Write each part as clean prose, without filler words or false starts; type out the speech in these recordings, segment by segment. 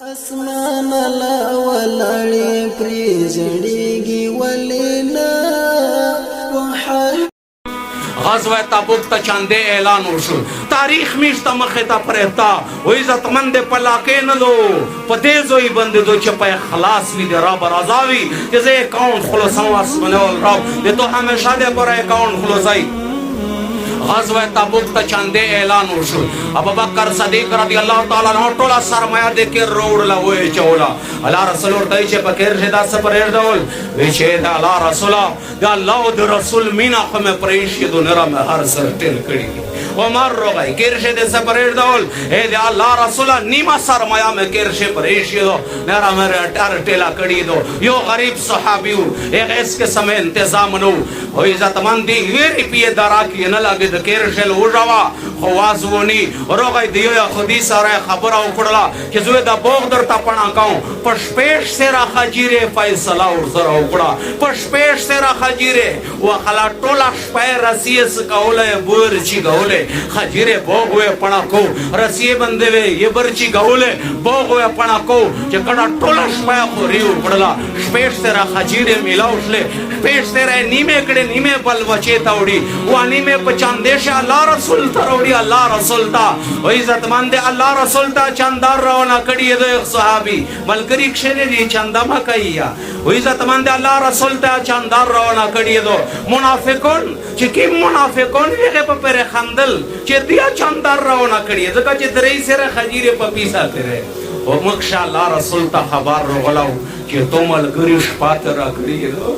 اسمان لا ولړې پرې جړېږي ولینا غزوہ تبوک تا چاندے اعلان وشو تاریخ میشتا مخیتا پریتا و عزت مند پلاکے ندو پتیزوی بند دو چپے خلاص وی دے رب رضاوی جزے اکاؤنٹ خلصاں واسمنے والرب دے تو ہمیشہ دے پر اکاؤنٹ خلصائی غزوہ تبوک تا چاندے اعلان وشو ابو بکر صدیق رضی اللہ تعالیٰ عنہ ٹولا سرمایہ دے کے روڑ لوے چولا اللہ رسول اور تایچے پکیر شدہ سپریر دول ویچے دا اللہ رسولہ دا اللہ دا رسول مینا خمیں پریشی دو نرہ میں ہر سر ٹل کڑی ومر رو گئی کرشے دے سپریر دول اے دا اللہ رسولہ نیمہ سرمایہ میں کرشے پریشی دو نرہ میں ٹر ٹلا کڑی دو یو غریب صحابیو ایک اس کے سمیں انتظام نو و عزت مندی ویری پیے دارا کی نلگی دا کرشل ہو جاوا خوازونی رو گئی دیو یا خودی سارے خبرہ اکڑلا کہ زوی دا بوغ در تا پڑا کاؤں پشپیش سیرا خجیرے فیصلہ اور سرہ اکڑا پشپیش سیرا خجیرے وہ خلا ٹولا شپائے رسیے سکاولے برچی گولے خجیرے بوغ ہوئے پڑا کو رسیے بندے وے یہ برچی گولے بوغ ہوئے پڑا کو کہ کڑا ٹولا شپائے خوری اکڑلا شپیش سیرا خجیرے ملا اٹھلے شپیش سیرا نیمے کڑے نیمے بل وچے تاوڑی وہ نیمے پچاندیش اللہ رسول تاوڑی اللہ رسول تا و عزت مند اللہ رسول تا چاندار رونا کڑی دو ایک صحابی ملکری کشنے دی چاندہ مکائیا و عزت مند اللہ رسول تا چاندار رونا کڑی دو منافقون چکی منافقون ویغے پا پر خندل چی دیا چاندار رونا کڑی دو کہ چی درائی سر خجیر پا پیسا کرے و مکشا اللہ رسول تا خبار رو غلاو کہ تو ملکری شپات را کری دو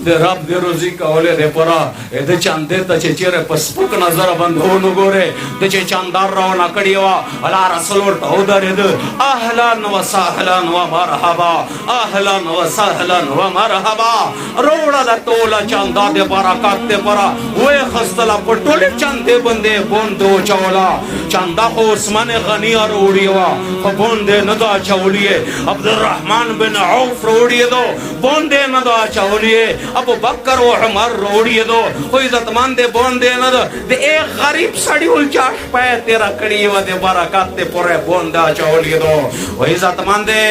دے رب دے روزی کولے دے پرا دے چاندے تا چے چیرے پسپک نظر بند ہو نگورے دے چے چاندار رونا کڑی وا اللہ رسول ورطا ہو دے دے اہلان و ساہلان و مرحبا اہلان و ساہلان و مرحبا روڑا دا تولا چاندہ دے پرا کات دے پرا وے خستلا پٹولے چاندے بندے بوندو چولا چاندہ خو عثمان غنی روڑی وا بوندے ندا چولیے عبدالرحمن بن عوف روڑی دو بوندے ندا چولیے ابو بکر و عمر روڑی دو کوئی عزت مندے بوندے ندا دے ایک غریب سڑی الچاش پائے تیرا کڑی و دے برکات تے پورے بوندا چولی دو و عزت مندے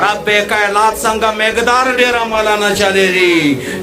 رب کائنات سنگا مقدار ڈیرا مولانا چلے جی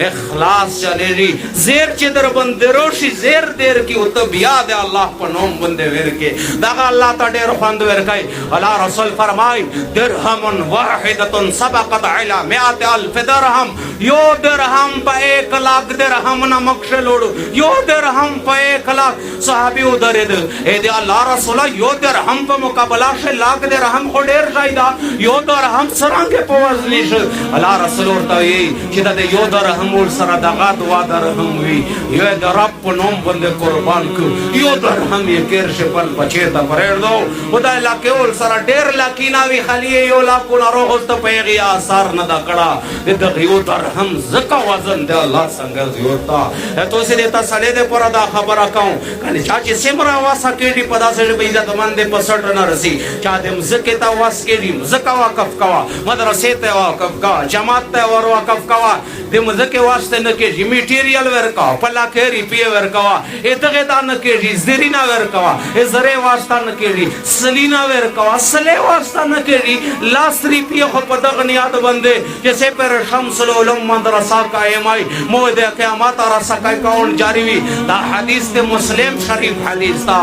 اخلاص چلے جی زیر چدر بندے روشی زیر دیر کی اتبیاد اللہ پنوم بندے ویر کے داغا اللہ تا دیر خواند ویر کئی اللہ رسول فرمائی درہم واحدتن سبقت علا میات الف درہم یو درہم پا 1 لاکھ درہم نمک شلوڑو یو درہم پا 1 لاکھ صحابی ادرد اے دے اللہ رسولہ یو درہم پا مقابلہ شے لاکھ درہم خودیر شایدہ یو درہم سرانگے پوزنی شے اللہ رسول ارتا یہی چیدہ دے یو درہم اور سرہ دغا دعا درہم ہوئی یو درب پنوم بندے قربان کو یو درہم یہ کیر شپن پچیتا پریر دو خدا علاقے اور سرہ دیر لاکیناوی خلیے یو لاکونا روحست پیغی آثار ندا کڑا دے دغیو درہم زکا وزن دے اللہ سنگا زیورتا ہے تو اسی دیتا سلے دے پورا دا خبر آکاؤں کہنے چاچی سمرا واسا کیڑی پدا سے بیزت من دے پسٹ نہ رسی چاہ دے مزکتا واس کیڑی مزکا واقف کوا مدرسے تے واقف کوا جماعت تے واقف کوا دے مزکے واسطے نکیجی میٹیریل ورکوا پلا کیری پیے ورکوا اتغیتا نکیجی زرینا ورکوا زرے واسطہ نکیجی سلینا ورکوا سلے واسطہ نکیجی لاسری پیے خود پدغنیات بندے جیسے پر شمس العلوم مدرسہ قائم آئی موعد قیامت رسا کون جاری ہوئی دا حدیث تے مسلم شریف حدیث تا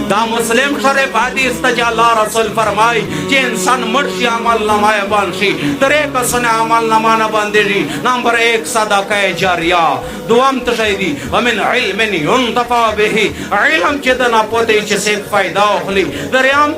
دا مسلم شریف حدیث تا جا اللہ رسول فرمائی کہ انسان مرشی عمل نمائے بانشی ترے کسن عمل نمانا بندی جی نمبر 1 صدقہ جاریہ دوام تشاہدی ومن علم ينتفع به علم چدنا پوتے چسے فائدہ اخلی دریام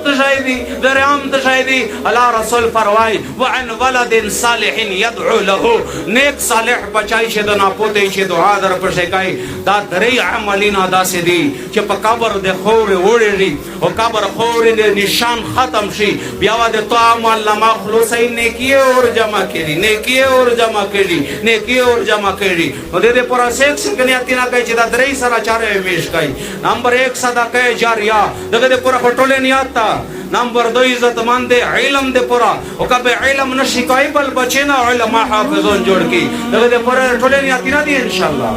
تشاہدی اللہ رسول فرمائی وعن ولد صالح يدعو له نیک صالح بچائی چدنا پوتے چھ دعا در پشکائی دا دری عملینا دا سی دی چھ پا قبر دے خور اوڑی ری و قبر خور دے نشان ختم شی بیاوا دے تو عمل نما خلوصی نیکیے اور جمع کری نیکیے اور جمع کری نیکیے اور جمع کری و دے دے پورا سیک سکنی اتینا کئی چھ دا دری سرا چارے میش کئی نمبر 1 صدقہ جاریہ دے پورا خطولے نہیں آتا نمبر 2 عزت مند علم دے پورا او کبے علم نشی کوئی بل بچے نا علماء حافظون جوڑ کی دے پورا ٹھولے نہیں آتی نا دی انشاءاللہ